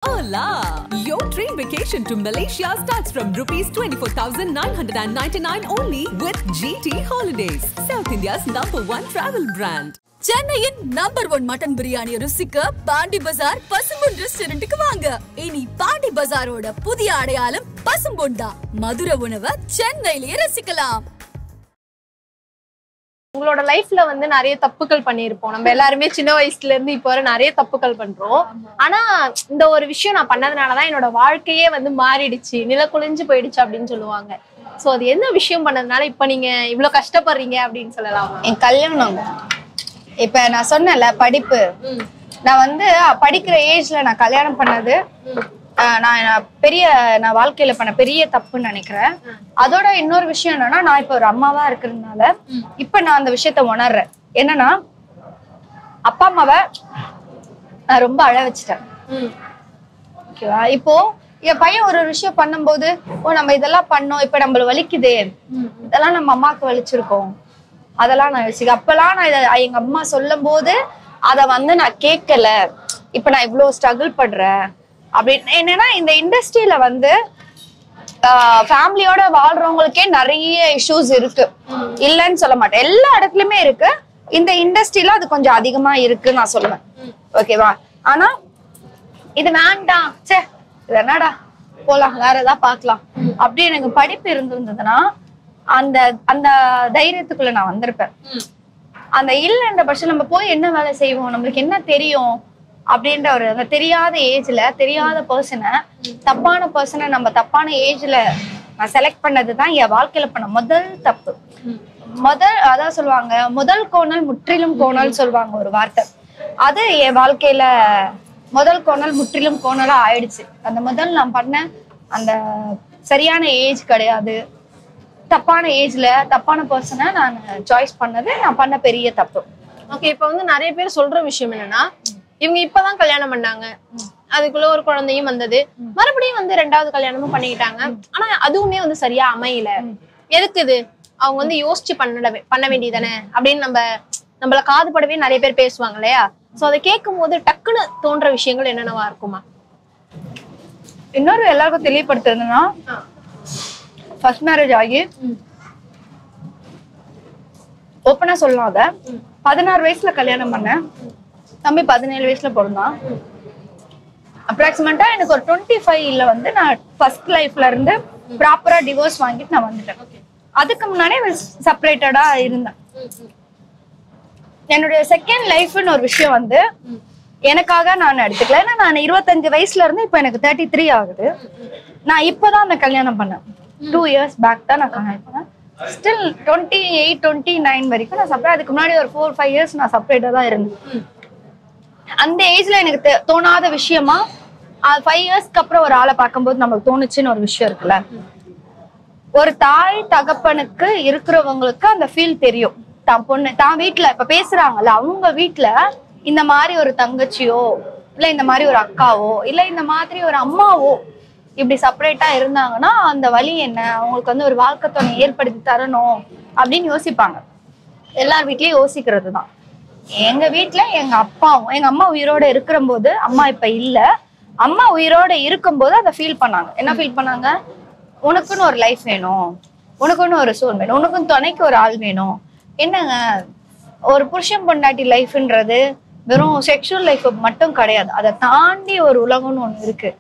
Hola! Your dream vacation to Malaysia starts from ₹24,999 only with GT Holidays, South India's #1 travel brand. சென்னையின் #1 mutton biryani ருசிக்க பாண்டி பஜார் பசும்பொன் ரெஸ்டாரண்ட்டுக்கு வாங்க. இனி பாண்டி பஜாரோட புதிய அடையாளம் பசும்பொன் தான். மதுரை உணவை சென்னையிலேயே ரசிக்கலாம். உங்களோட லைஃப்ல வந்து நிறைய தப்புகள் பண்ணிருப்போம். நம்ம எல்லாருமே சின்ன வயசுல இருந்து இப்ப வரை நிறைய தப்புகள் பண்றோம். ஆனா இந்த ஒரு விஷயம் நான் பண்ணதுனாலதான் என்னோட வாழ்க்கையே வந்து மாறிடுச்சு, நிலக்குலைஞ்சு போயிடுச்சு அப்படின்னு சொல்லுவாங்க. சோ அது என்ன விஷயம் பண்ணதுனால இப்ப நீங்க இவ்வளவு கஷ்டப்படுறீங்க அப்படின்னு சொல்லலாம்? என் கல்யாணம். இப்ப நான் சொன்னல படிப்பு, நான் வந்து படிக்கிற ஏஜ்ல நான் கல்யாணம் பண்ணது நான் வாழ்க்கையில பண்ண பெரிய தப்புன்னு நினைக்கிறேன். அதோட இன்னொரு விஷயம் என்னன்னா, நான் இப்ப ஒரு அம்மாவா இருக்கிறதுனால இப்ப நான் அந்த விஷயத்த உணர்றேன். என்னன்னா, அப்பா அம்மாவை நான் ரொம்ப அழ வச்சுட்டேன். ஓகேவா? இப்போ என் பையன் ஒரு விஷயம் பண்ணும்போது, நம்ம இதெல்லாம் பண்ணோம், இப்ப நம்மள வலிக்குது, இதெல்லாம் நம்ம அம்மாவுக்கு வலிச்சிருக்கோம், அதெல்லாம் நான் யோசிக்க. அப்பெல்லாம் நான் எங்க அம்மா சொல்லும் போது அத வந்து நான் கேட்கல. இப்ப நான் இவ்வளவு ஸ்ட்ரகிள் பண்றேன் அப்படின்னு. என்னன்னா, இந்த இண்டஸ்ட்ரியில வந்து ஃபேமிலியோட வாழ்றவங்களுக்கே நிறைய இஷ்யூஸ் இருக்கு, இல்லைன்னு சொல்ல மாட்டேன். எல்லா இடத்துலயுமே இருக்கு. இந்த இண்டஸ்ட்ரியில அது கொஞ்சம் அதிகமா இருக்குன்னு நான் சொல்லுவேன். ஓகேவா? ஆனா இது வேண்டாம், சே இது என்னடா, போலாம், வேற ஏதாவது பாக்கலாம் அப்படி எனக்கு படிப்பு இருந்திருந்ததுன்னா அந்த அந்த தைரியத்துக்குள்ள நான் வந்திருப்பேன். அந்த இல்லைன்ற பட்சம் நம்ம போய் என்ன வேலை செய்வோம், நம்மளுக்கு என்ன தெரியும் அப்படின்ற ஒரு அந்த தெரியாத ஏஜ்ல தெரியாத பர்சனை, தப்பான பர்சனை நம்ம தப்பான ஏஜ்ல நான் செலக்ட் பண்ணதுதான் என் வாழ்க்கையில பண்ண முதல் தப்பு. அதான் சொல்லுவாங்க, முதல் கோணல் முற்றிலும் கோணல் சொல்லுவாங்க ஒரு வார்த்தை. அது என் வாழ்க்கையில முதல் கோணல் முற்றிலும் கோணலா ஆயிடுச்சு. அந்த முதல் நான் பண்ண அந்த சரியான ஏஜ் கிடையாது, தப்பான ஏஜ்ல தப்பான பர்சனை நான் சாய்ஸ் பண்ணது நான் பண்ண பெரிய தப்பு. ஓகே, இப்ப வந்து நிறைய பேர் சொல்ற விஷயம் என்னன்னா, இவங்க இப்பதான் கல்யாணம் பண்ணாங்க, அதுக்குள்ள ஒரு குழந்தையும் வந்தது, மறுபடியும் வந்து 2வது கல்யாணமும் பண்ணிக்கிட்டாங்க, ஆனா அதுவுமே வந்து சரியா அமையல, எதுக்குது, அவங்க வந்து யோசிச்சு பண்ண வேண்டியதானே அப்படின்னு நம்மள காதுபடவே நிறைய பேர் பேசுவாங்க இல்லையா? சோ அதை கேட்கும் போது டக்குன்னு தோன்ற விஷயங்கள் என்னென்னவா இருக்குமா? இன்னொரு எல்லாருக்கும் தெளிவுபடுத்துறதுன்னா, ஃபர்ஸ்ட் மேரேஜ் ஆகி ஓப்பனா சொல்லலாம், அத 16 வயசுல கல்யாணம் பண்ணேன். தம்பி 17 வயசுல பிறந்தான். அப்ராக்சிமேட்டா எனக்கு ஒரு 25ல வந்து நான் ஃபர்ஸ்ட் லைஃப்ல இருந்து ப்ராப்பரா டிவோர்ஸ் வாங்கிட்டு நான் வந்துட்டேன். அதுக்கு முன்னாடியே செப்பரேட்டடா இருந்தேன். என்னுடைய செகண்ட் லைஃப்னு ஒரு விஷயம் வந்து எனக்காக நான் எடுத்துக்கல. ஏன்னா நான் 25 வயசுல இருந்து இப்ப எனக்கு 33 ஆகுது. நான் இப்பதான் அந்த கல்யாணம் பண்ணேன். 2 years பேக் தான் நான் கல்யாணம் பண்ணேன். ஸ்டில் 28, 29 வரைக்கும் நான் செப்பரேட். அதுக்கு முன்னாடி ஒரு 4-5 years நான் செப்பரேட்டா தான் இருந்தேன். அந்த ஏஜ்ல எனக்கு தோணாத விஷயமா 5 yearsக்கு அப்புறம் ஒரு ஆளை பார்க்கும்போது நமக்கு தோணுச்சுன்னு ஒரு விஷயம் இருக்குல்ல. ஒரு தாய் தகப்பனுக்கு இருக்கிறவங்களுக்கு அந்த ஃபீல் தெரியும். தான் பொண்ணு தான் வீட்டுல இப்ப பேசுறாங்கல்ல, அவங்க வீட்டுல இந்த மாதிரி ஒரு தங்கச்சியோ இல்ல இந்த மாதிரி ஒரு அக்காவோ இல்ல இந்த மாதிரி ஒரு அம்மாவோ இப்படி செப்பரேட்டா இருந்தாங்கன்னா அந்த வழி என்ன, அவங்களுக்கு வந்து ஒரு வாழ்க்கை துணை ஏற்படுத்தி தரணும் அப்படின்னு யோசிப்பாங்க. எல்லார் வீட்லயும் யோசிக்கிறது தான். எங்க வீட்டுல எங்க அப்பாவும் எங்க அம்மா உயிரோட இருக்கிற போது, அம்மா இப்ப இல்ல, அம்மா உயிரோட இருக்கும்போது அதை ஃபீல் பண்ணாங்க. என்ன ஃபீல் பண்ணாங்க? உனக்குன்னு ஒரு லைஃப் வேணும், உனக்குன்னு ஒரு சோல் வேணும், உனக்குன்னு துணைக்கு ஒரு ஆள் வேணும். என்னங்க, ஒரு புருஷன் பொண்டாட்டி லைஃப்ன்றது வெறும் செக்ஷுவல் லைஃப் மட்டும் கிடையாது, அதை தாண்டி ஒரு உலகம்னு ஒண்ணு இருக்கு.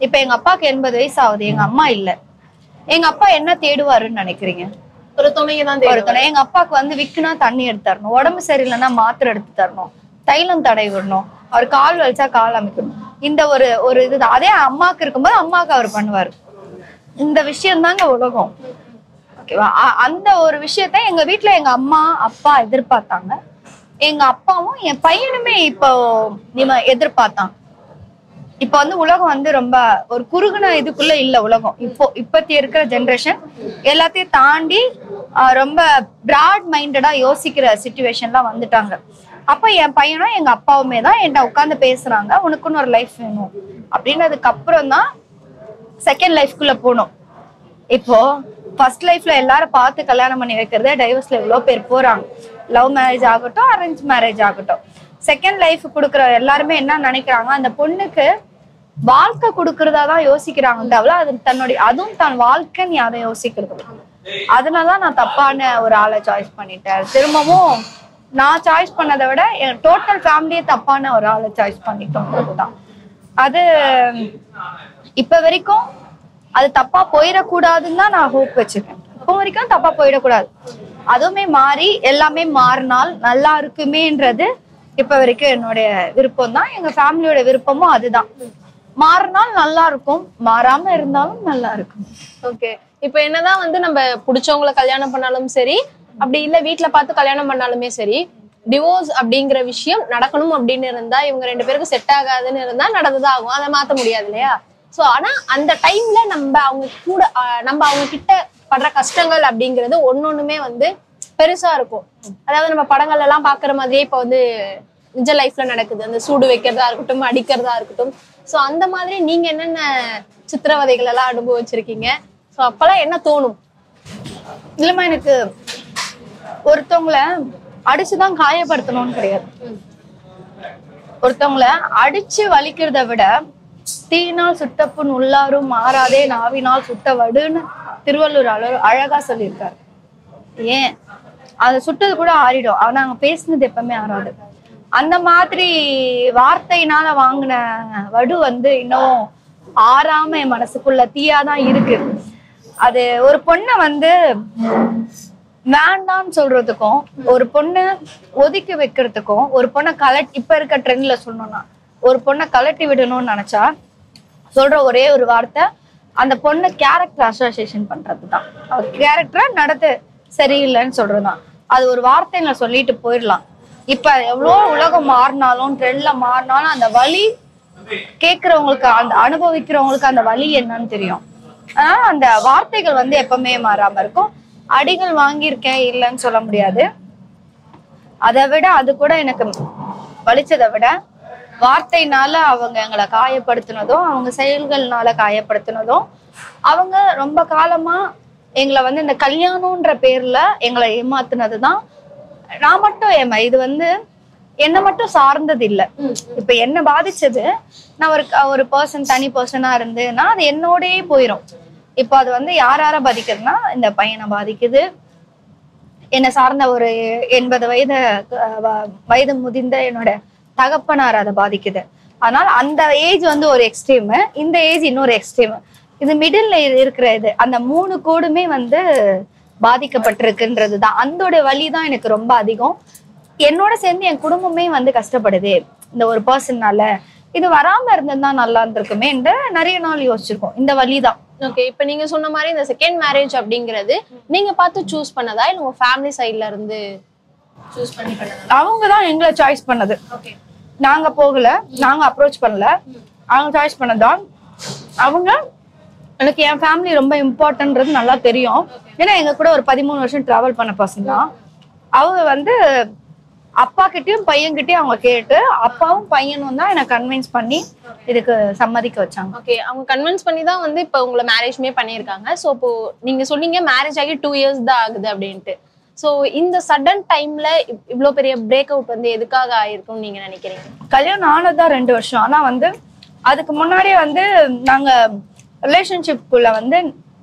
இப்ப எங்க அப்பாவுக்கு 80 வயசு ஆகுது, எங்க அம்மா இல்ல. எங்க அப்பா என்ன தேடுவாருன்னு நினைக்கிறீங்க? ஒரு துணையை தான். ஒரு துணை. எங்க அப்பாவுக்கு வந்து விக்குனா தண்ணி எடுத்து தரணும், உடம்பு சரியில்லைன்னா மாத்திரை எடுத்து தரணும், தைலம் தடை விடணும், அவர் கால் வலிச்சா கால் அமைக்கணும். இந்த ஒரு இதுதான். அதே அம்மாவுக்கு இருக்கும்போது அம்மாவுக்கு அவர் பண்ணுவாரு. இந்த விஷயம் தாங்க உலகம். ஓகேவா? அந்த ஒரு விஷயத்த எங்க வீட்டுல எங்க அம்மா அப்பா எதிர்பார்த்தாங்க. எங்க அப்பாவும் என் பையனுமே இப்போ எதிர்பார்த்தான். இப்ப வந்து உலகம் வந்து ரொம்ப ஒரு குறுகுன இதுக்குள்ள இல்ல உலகம். இப்பத்தி இருக்கிற ஜென்ரேஷன் எல்லாத்தையும் தாண்டி ரொம்ப பிராட் மைண்டடா யோசிக்கிற சிச்சுவேஷன்லாம் வந்துட்டாங்க. அப்ப என் பையனும் எங்க அப்பாவுமே தான் என்கிட்ட உட்காந்து பேசுறாங்க, உனக்குன்னு ஒரு லைஃப் வேணும் அப்படின்றதுக்கு அப்புறம் தான் செகண்ட் லைஃப்குள்ள போனோம். இப்போ ஃபர்ஸ்ட் லைஃப்ல எல்லாரும் பார்த்து கல்யாணம் பண்ணி வைக்கிறதே டைவர்ஸ்ல எவ்வளவு பேர் போறாங்க. லவ் மேரேஜ் ஆகட்டும், அரேஞ்ச் மேரேஜ் ஆகட்டும். செகண்ட் லைஃப் கொடுக்குற எல்லாருமே என்ன நினைக்கிறாங்க, அந்த பொண்ணுக்கு வாழ்க்கை கொடுக்கறதாதான் யோசிக்கிறாங்க தவிர அது தன்னுடைய அதுவும் தன் வாழ்க்கைன்னு யாரும் யோசிக்கிறது. அதனாலதான் நான் தப்பான ஒரு ஆளை சாய்ஸ் பண்ணிட்டேன். திரும்பவும் நான் சாய்ஸ் பண்ணதை விட என் டோட்டல் ஃபேமிலியே தப்பான ஒரு ஆளை சாய்ஸ் பண்ணிட்டோம்ன்றதுதான். அது இப்ப வரைக்கும் அது தப்பா போயிடக்கூடாதுன்னு தான் நான் ஹோப் வச்சிருக்கேன். இப்போ வரைக்கும் தப்பா போயிடக்கூடாது. அதுவுமே மாறி எல்லாமே மாறினால் நல்லா இருக்குமேன்றது இப்ப வரைக்கும் என்னுடைய விருப்பம் தான். எங்க ஃபேமிலியோட விருப்பமும் அதுதான். மாறினால் நல்லா இருக்கும், மாறாம இருந்தாலும் நல்லா இருக்கும். ஓகே, இப்ப என்னதான் வந்து நம்ம பிடிச்சவங்களை கல்யாணம் பண்ணாலும் சரி, அப்படி இல்ல வீட்டுல பார்த்து கல்யாணம் பண்ணாலுமே சரி, டிவோர்ஸ் அப்படிங்கிற விஷயம் நடக்கணும் அப்படின்னு இருந்தா இவங்க 2 பேருக்கு செட் ஆகாதுன்னு இருந்தா நடந்துதான் ஆகும். அதை மாத்த முடியாது இல்லையா? சோ ஆனா அந்த டைம்ல நம்ம அவங்க கிட்ட படுற கஷ்டங்கள் அப்படிங்கிறது ஒன்னொண்ணுமே வந்து பெருசா இருக்கும். அதாவது நம்ம படங்கள் எல்லாம் பாக்குற மாதிரியே இப்ப வந்து நிஜ லைஃப்ல நடக்குது. அந்த சூடு வைக்கிறதா இருக்கட்டும், அடிக்கிறதா இருக்கட்டும். சோ அந்த மாதிரி நீங்க என்னென்ன சித்திரவதைகள் எல்லாம் அனுபவிச்சிருக்கீங்க? சோ அப்பெல்லாம் என்ன தோணும்? இல்லம்மா, எனக்கு ஒருத்தவங்கள அடிச்சுதான் காயப்படுத்தணும்னு கிடையாது. ஒருத்தவங்கள அடிச்சு வலிக்கிறத விட தீயினால் சுட்டப்புண் உள்ளாரும் மாறாதே நாவினால் சுட்ட வடுன்னு திருவள்ளுவர் அழகா சொல்லியிருக்காரு. ஏன் அது சுட்டது கூட ஆறிடும், ஆனா அங்க பேசினது எப்பவுமே ஆறாது. அந்த மாதிரி வார்த்தையினால வாங்கின வடு வந்து இன்னும் ஆறாம என் மனசுக்குள்ள தீயாதான் இருக்கு. அது ஒரு பொண்ணை வந்து வேண்டான்னு சொல்றதுக்கும், ஒரு பொண்ணை ஒதுக்கி வைக்கிறதுக்கும், ஒரு பொண்ணை இப்ப இருக்க ட்ரெண்ட்ல சொல்லணும்னா ஒரு பொண்ணை கலட்டி விடணும்னு நினைச்சா சொல்ற ஒரே ஒரு வார்த்தை அந்த பொண்ணு கேரக்டர் அசோசியேஷன் பண்றதுதான். அவர் கேரக்டரை நடத்து சரியில்லைன்னு சொல்றதுதான். அது ஒரு வார்த்தையில சொல்லிட்டு போயிடலாம். இப்ப எவ்வளோ உலகம் மாறினாலும் ட்ரெண்ட்ல மாறினாலும் அந்த வலி கேட்கறவங்களுக்கு, அந்த அனுபவிக்கிறவங்களுக்கு அந்த வலி என்னன்னு தெரியும். ஆனா அந்த வார்த்தைகள் வந்து எப்பவுமே மாறாம இருக்கும். அடிகள் வாங்கியிருக்கேன் இல்லைன்னு சொல்ல முடியாது. அதை விட அது கூட எனக்கு வலிச்சதை விட வார்த்தைனால அவங்க எங்களை காயப்படுத்தினதும், அவங்க செயல்கள்னால காயப்படுத்தினதும், அவங்க ரொம்ப காலமா எங்களை வந்து இந்த கல்யாணம்ன்ற பேர்ல எங்களை ஏமாத்துனதுதான். நான் மட்டும் இது வந்து என்ன மட்டும் சார்ந்தது இல்லை. இப்ப என்ன பாதிச்சது, நான் ஒரு பர்சன் தனி பர்சனா இருந்துன்னா அது என்னோடயே போயிடும். இப்ப அது வந்து யார பாதிக்குதுன்னா இந்த பையனை பாதிக்குது, என்னை சார்ந்த ஒரு 80 வயது முதிர்ந்த என்னோட தகப்பனார் அதை பாதிக்குது. அதனால அந்த ஏஜ் வந்து ஒரு எக்ஸ்ட்ரீம், இந்த ஏஜ் இன்னொரு எக்ஸ்ட்ரீம். இது மிடில்ல இருக்கிற இது அந்த 3 கோடுமே வந்து பாதிக்கப்பட்டிருக்குன்றதுதான். அதோட வலிதான் எனக்கு ரொம்ப அதிகம். என்னோட சேர்ந்து என் குடும்பமே வந்து கஷ்டப்படுது இந்த ஒரு பர்சன்னால. இது வராம இருந்ததுன்னா நல்லா இருந்திருக்குமே என்று நிறைய நாள் யோசிச்சிருக்கோம். இந்த வலிதான். ஓகே, இப்ப நீங்க சொன்ன மாதிரி இந்த செகண்ட் மேரேஜ் அப்படிங்கிறது நீங்க பார்த்து சூஸ் பண்ணதா இல்ல உங்க ஃபேமிலி சைட்ல இருந்து சூஸ் பண்ணதா? அவங்கதான் எங்களை சாய்ஸ் பண்ணது. நாங்க போகல, நாங்க அப்ரோச் பண்ணல, அவங்க சாய்ஸ் பண்ணதான். அவங்க எனக்கு என் ஃபேமிலி ரொம்ப இம்பார்ட்டன்றது நல்லா தெரியும். ஏன்னா எங்க கூட ஒரு 13 வருஷம் டிராவல் பண்ண பர்சன் தான். அவங்க வந்து அப்பா கிட்டயும் பையன்கிட்டயும் அவங்க கேட்டு அப்பாவும் பையனும் தான் எனக்கு கன்வின்ஸ் பண்ணி இதுக்கு சம்மதிக்க வச்சாங்க. ஓகே, அவங்க கன்வின்ஸ் பண்ணி தான் வந்து இப்ப உங்களை மேரேஜ்மே பண்ணிருக்காங்க. சோ இப்போ நீங்க சொன்னீங்க மேரேஜ் ஆகி 2 இயர்ஸ் தான் ஆகுது அப்படின்ட்டு. சோ இந்த சடன் டைம்ல இவ்வளவு பெரிய பிரேக் அவுட் வந்து எதுக்காக ஆயிருக்கும்னு நீங்க நினைக்கிறீங்க? கல்யாணம் ஆனதுதான் 2 வருஷம். ஆனா வந்து அதுக்கு முன்னாடியே வந்து நாங்க ரிலேஷன்ஷிப்குள்ள வந்து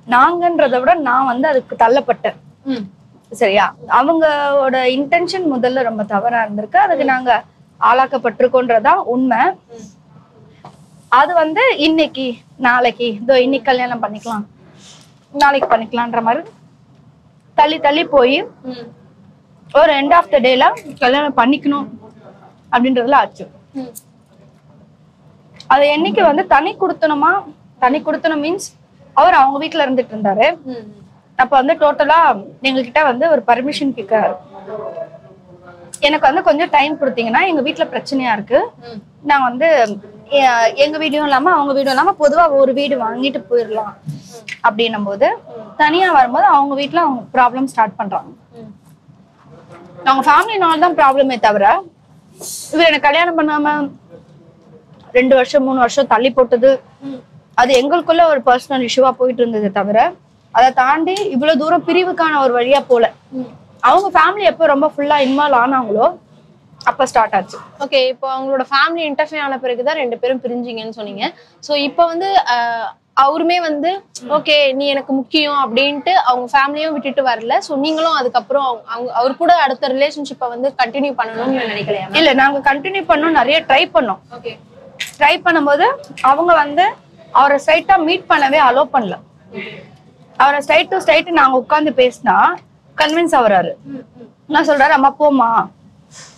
நாங்கன்றதை விட நான் வந்து அதுக்கு தள்ளப்பட்டேன். சரியா? அவங்களோட இன்டென்ஷன் முதல்ல ரொம்ப தவறா இருந்திருக்கு. அதுக்கு நாங்க ஆளாக்கப்பட்டிருக்கோன்றதான் உண்மை. அது வந்து இன்னைக்கு நாளைக்கு இன்னைக்கு கல்யாணம் பண்ணிக்கலாம், நாளைக்கு பண்ணிக்கலான்ற மாதிரி தள்ளி தள்ளி போய் ஒரு எண்ட் ஆஃப் த டேல கல்யாணம் பண்ணிக்கணும் அப்படின்றதுல ஆச்சு. அது என்னைக்கு வந்து தனி கொடுத்தனும் மீன்ஸ் அவர் அவங்க வீட்டுல இருந்துட்டு இருந்தாரு. அப்ப வந்து டோட்டலா எங்ககிட்ட வந்து ஒரு பர்மிஷன் கேட்கிறாரு. எனக்கு வந்து கொஞ்சம் டைம் கொடுத்தீங்கன்னா எங்க வீட்டுல பிரச்சனையா இருக்கு, நான் வந்து எங்க வீடும் இல்லாம அவங்க வீடும் இல்லாம பொதுவா ஒரு வீடு வாங்கிட்டு போயிடலாம் அப்படின்னும் போது தனியா வரும்போது அவங்க வீட்டுல அவங்க ப்ராப்ளம் ஸ்டார்ட் பண்றாங்க. அவங்க ஃபேமிலினாலதான் ப்ராப்ளமே தவிர இவர் எனக்கு கல்யாணம் பண்ணாம 2 வருஷம் 3 வருஷம் தள்ளி போட்டது அது எங்களுக்குள்ள ஒரு பர்சனல் இஷ்யூவா போயிட்டு இருந்தது தவிர அதை தாண்டி இவ்வளவு தூரம் பிரிவுக்கான ஒரு வழியா போல. அவங்க ஃபேமிலி எப்போ ரொம்ப ஃபுல்லா இன்வால்வ் ஆனாங்களோ அப்ப ஸ்டார்ட் ஆச்சு. ஓகே, இப்போ அவங்களோட ஃபேமிலி இன்டர்ஃபியர் ஆன பிறகுதான் 2 பேரும் பிரிஞ்சிங்கன்னு சொன்னீங்க. ஸோ இப்போ வந்து அவருமே வந்து ஓகே நீ எனக்கு முக்கியம் அப்படின்ட்டு அவங்க ஃபேமிலியும் விட்டுட்டு வரல. ஸோ நீங்களும் அதுக்கப்புறம் அவர் கூட அடுத்த ரிலேஷன்ஷிப்பை வந்து கண்டினியூ பண்ணணும்னு நினைக்கலையா? இல்ல, நாங்க கண்டினியூ பண்ணோம், நிறைய ட்ரை பண்ணோம். ஓகே, ட்ரை பண்ணும்போது அவங்க வந்து அவரை ஸ்ட்ரைட்டா மீட் பண்ணவே அலோ பண்ணல. அவரை ஸ்ட்ரைட் டு ஸ்ட்ரைட் நாங்க உட்காந்து பேசினா கன்வின்ஸ் ஆகுறாரு. நான் சொல்றாரு, அம்மா போமா,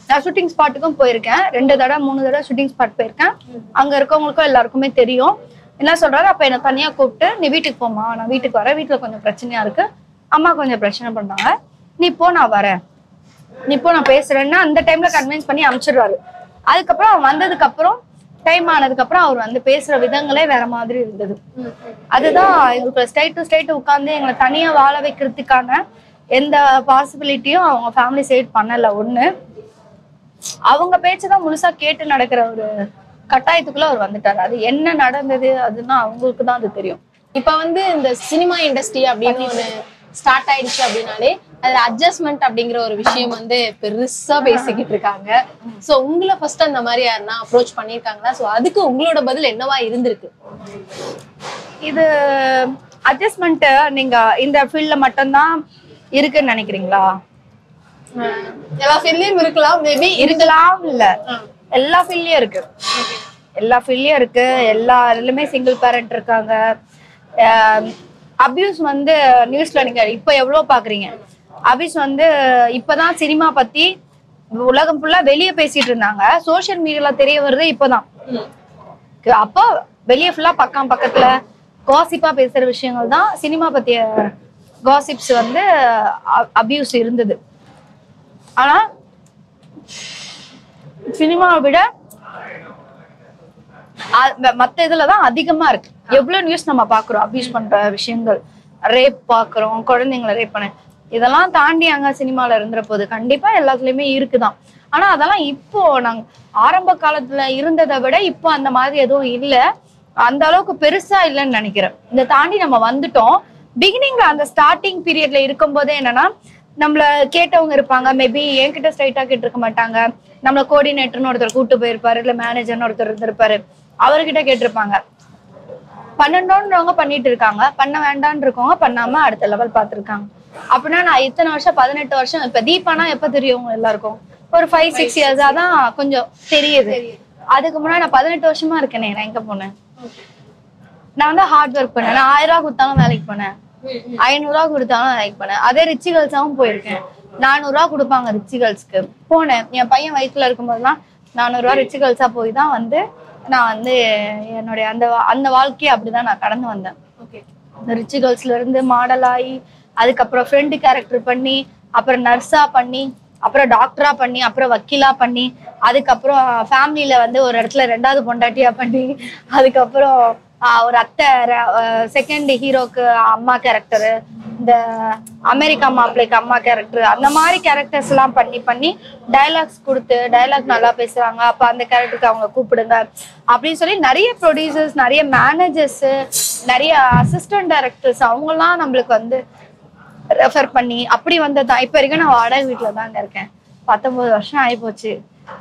நான் ஷூட்டிங் ஸ்பாட்டுக்கும் போயிருக்கேன், 2 தடவை 3 தடவை ஷூட்டிங் ஸ்பாட் போயிருக்கேன், அங்க இருக்கவங்களுக்கும் எல்லாருக்குமே தெரியும். என்ன சொல்றாரு, அப்ப என்ன தனியா கூப்பிட்டு நீ வீட்டுக்கு போமா, நான் வீட்டுக்கு வரேன், வீட்டுல கொஞ்சம் பிரச்சனையா இருக்கு, அம்மா கொஞ்சம் பிரச்சனை பண்றாங்க, நீ போ நான் வரேன், நீ போ நான் பேசுறேன்னா அந்த டைம்ல கன்வின்ஸ் பண்ணி அனுப்பிச்சிடுறாரு. அதுக்கப்புறம் அவன் வந்ததுக்கு அப்புறம் டைம் ஆனதுக்கு அப்புறம் அவர் வந்து பேசுற விதங்களே வேற மாதிரி இருந்தது. அதுதான் எங்களுக்கு ஸ்ட்ரைட் டு ஸ்ட்ரைட் உட்காந்து எங்களை தனியா வாழ வைக்கிறதுக்கான எந்த பாசிபிலிட்டியும் அவங்க ஃபேமிலி சைட் பண்ணல. ஒண்ணு, அவங்க பேச்சுதான் முழுசா கேட்டு நடக்கிற ஒரு கட்டாயத்துக்குள்ள அவர் வந்துட்டாரு. அது என்ன நடந்தது அதுன்னா அவங்களுக்கு தான் அது தெரியும். இப்ப வந்து இந்த சினிமா இண்டஸ்ட்ரி அப்படின்னு ஒண்ணு ஸ்டார்ட் ஆயிடுச்சு அப்படின்னாலே அதுல அட்ஜஸ்ட்மெண்ட் அப்படிங்கிற ஒரு விஷயம் வந்து பெருசா பேசிக்கிட்டு இருக்காங்க. சோ உங்களை ஃபர்ஸ்ட் அந்த மாதிரி யாருன்னா அப்ரோச் பண்ணிருக்காங்களா? சோ அதுக்கு உங்களோட பதில் என்னவா இருந்திருக்கு? இது அட்ஜஸ்ட்மெண்ட் நீங்க இந்த ஃபீல்ட்ல மட்டும்தான் இருக்குன்னு நினைக்கிறீங்களா? எல்லா ஃபீல்ட்லயும் இருக்கலாம், மேபி இருக்கலாம். இல்ல, எல்லா ஃபீல்ட்லயும் இருக்கு, எல்லா ஃபீல்ட்லயும் இருக்கு. எல்லா இதுலயுமே சிங்கிள் பேரண்ட் இருக்காங்க. அபியூஸ் வந்து நியூஸ்ல நீங்க இப்ப எவ்வளவு பாக்குறீங்க. அபியூஸ் வந்து இப்பதான் சினிமா பத்தி உலகம் ஃபுல்லா வெளியே பேசிட்டு இருந்தாங்க, சோசியல் மீடியால தெரிய வருது இப்பதான். அப்போ வெளியே ஃபுல்லா பக்கத்துல காசிப்பா பேசுற விஷயங்கள் தான் சினிமா பத்திய காசிப்ஸ் வந்து அபியூஸ் இருந்தது. ஆனா சினிமாவை விட மத்த இதுலதான் அதிகமா இருக்கு. எவ்வளவு நியூஸ் நம்ம பாக்குறோம், அபியூஸ் பண்ற விஷயங்கள், ரேப் பாக்குறோம், குழந்தைங்களை ரேப் பண்ண, இதெல்லாம் தாண்டி அங்க சினிமால இருந்துற போது கண்டிப்பா எல்லாத்துலயுமே இருக்குதான். ஆனா அதெல்லாம் இப்போ நாங்க ஆரம்ப காலத்துல இருந்ததை விட இப்போ அந்த மாதிரி எதுவும் இல்ல, அந்த அளவுக்கு பெருசா இல்லைன்னு நினைக்கிறேன். இதை தாண்டி நம்ம வந்துட்டோம். பிகினிங்ல அந்த ஸ்டார்டிங் பீரியட்ல இருக்கும் போதே என்னன்னா நம்மள கேட்டவங்க இருப்பாங்க, மேபி என்கிட்ட ஸ்ட்ரைட்டா கேட்டிருக்க மாட்டாங்க, நம்மள கோஆர்டினேட்டர்னு ஒருத்தர் கூட்டு போயிருப்பாரு, இல்ல மேனேஜர்னு ஒருத்தர் இருந்திருப்பாரு, அவர்கிட்ட கேட்டிருப்பாங்க. பண்ணணும்ன்றவங்க பண்ணிட்டு இருக்காங்க, பண்ண வேண்டான்னு இருக்கவங்க பண்ணாம அடுத்த லெவல் பாத்துருக்காங்க. அப்படின்னா நான் இத்தனை வருஷம் 18 வருஷம், இப்ப தீபானா எப்ப தெரியும் எல்லாருக்கும், ஒரு 5-6 இயர்ஸா தான் கொஞ்சம் தெரியுது. அதுக்கு முன்னாடி நான் 18 வருஷமா இருக்கேனே, நான் எங்க போனேன்? நான் வந்து ஹார்ட் ஒர்க் பண்ணேன். நான் 1000 ரூபா கொடுத்தாலும் வேலைக்கு போனேன், 500 ரூபா கொடுத்தாலும் வேலைக்கு போனேன். அதே ரிச் கேர்ள்ஸாவும் போயிருக்கேன். 400 ரூபா கொடுப்பாங்க ரிச் கேர்ள்ஸ்க்கு, போனேன். என் பையன் வயிற்றுல இருக்கும்போதுலாம் 400 ரூபா ரிச் கேர்ள்ஸா போய் தான் வந்து நான் வந்து என்னுடைய அந்த வாழ்க்கையை அப்படிதான் நான் கடந்து வந்தேன். ரிச் கேர்ள்ஸ்ல இருந்து மாடல் ஆகி, அதுக்கப்புறம் ஃப்ரெண்டு கேரக்டர் பண்ணி, அப்புறம் நர்ஸா பண்ணி, அப்புறம் டாக்டரா பண்ணி, அப்புறம் வக்கீலா பண்ணி, அதுக்கப்புறம் ஃபேமிலியில வந்து ஒரு இடத்துல 2வது பொண்டாட்டியா பண்ணி, அதுக்கப்புறம் ஒரு அத்தை செகண்ட் ஹீரோக்கு அம்மா கேரக்டரு, இந்த அமெரிக்கா மாப்பிள்ளைக்கு அம்மா கேரக்டர், அந்த மாதிரி கேரக்டர்ஸ் எல்லாம் பண்ணி டைலாக்ஸ் கொடுத்து, டைலாக் நல்லா பேசுறாங்க அப்ப அந்த கேரக்டருக்கு அவங்க கூப்பிடுங்க அப்படின்னு சொல்லி நிறைய ப்ரொடியூசர்ஸ், நிறைய மேனேஜர்ஸ், நிறைய அசிஸ்டன்ட் டைரக்டர்ஸ் அவங்கெல்லாம் நம்மளுக்கு வந்து ரெஃபர் பண்ணி அப்படி வந்ததுதான். இப்ப வரைக்கும் நான் வாடகை வீட்டுல தாங்க இருக்கேன். 19 வருஷம் ஆகி போச்சு.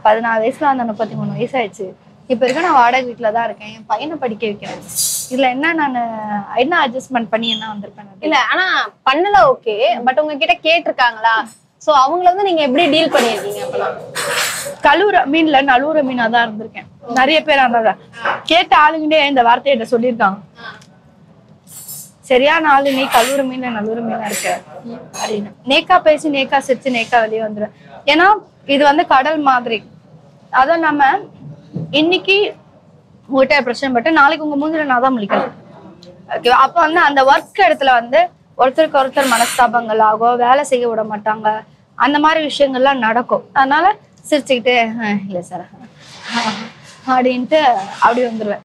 14 வயசுல அந்த 33 வயசு ஆயிடுச்சு. இப்ப வரைக்கும் நான் வாடகை வீட்டுல தான் இருக்கேன். என் பையனை படிக்க வைக்கிறேன். இதுல என்ன நான் என்ன அட்ஜஸ்ட்மெண்ட் பண்ணி என்ன வந்திருப்பேன்? இல்ல, ஆனா பண்ணல ஓகே, பட் உங்ககிட்ட கேட்டிருக்காங்களா? சோ அவங்கள வந்து நீங்க எப்படி டீல் பண்ணிருக்கீங்க? அப்பலாம் கழுவுற மீன்ல நழுவுற மீனா தான் இருந்திருக்கேன். நிறைய பேர் அந்த கேட்ட ஆளுங்கிட்டே இந்த வார்த்தையிட்ட சொல்லியிருக்காங்க, சரியான ஆளு நீ, கழுவுற மீன்ல நழுவுற மீனா இருக்க அப்படின்னு. நேக்கா பேசி நேக்கா சிரிச்சு நேக்கா வெளியே வந்துடும். ஏன்னா இது வந்து கடல் மாதிரி. அத நம்ம இன்னைக்கு உங்ககிட்ட பிரச்சனை பட்டு நாளைக்கு உங்க மூஞ்சில நான் தான் முழிக்கிறேன். ஓகேவா? அப்ப வந்து அந்த ஒர்க் இடத்துல வந்து ஒருத்தருக்கு ஒருத்தர் மனஸ்தாபங்கள் ஆகும், வேலை செய்ய விட மாட்டாங்க, அந்த மாதிரி விஷயங்கள்லாம் நடக்கும். அதனால சிரிச்சுக்கிட்டு இல்ல சார் அப்படின்ட்டு அப்படி வந்துருவேன்.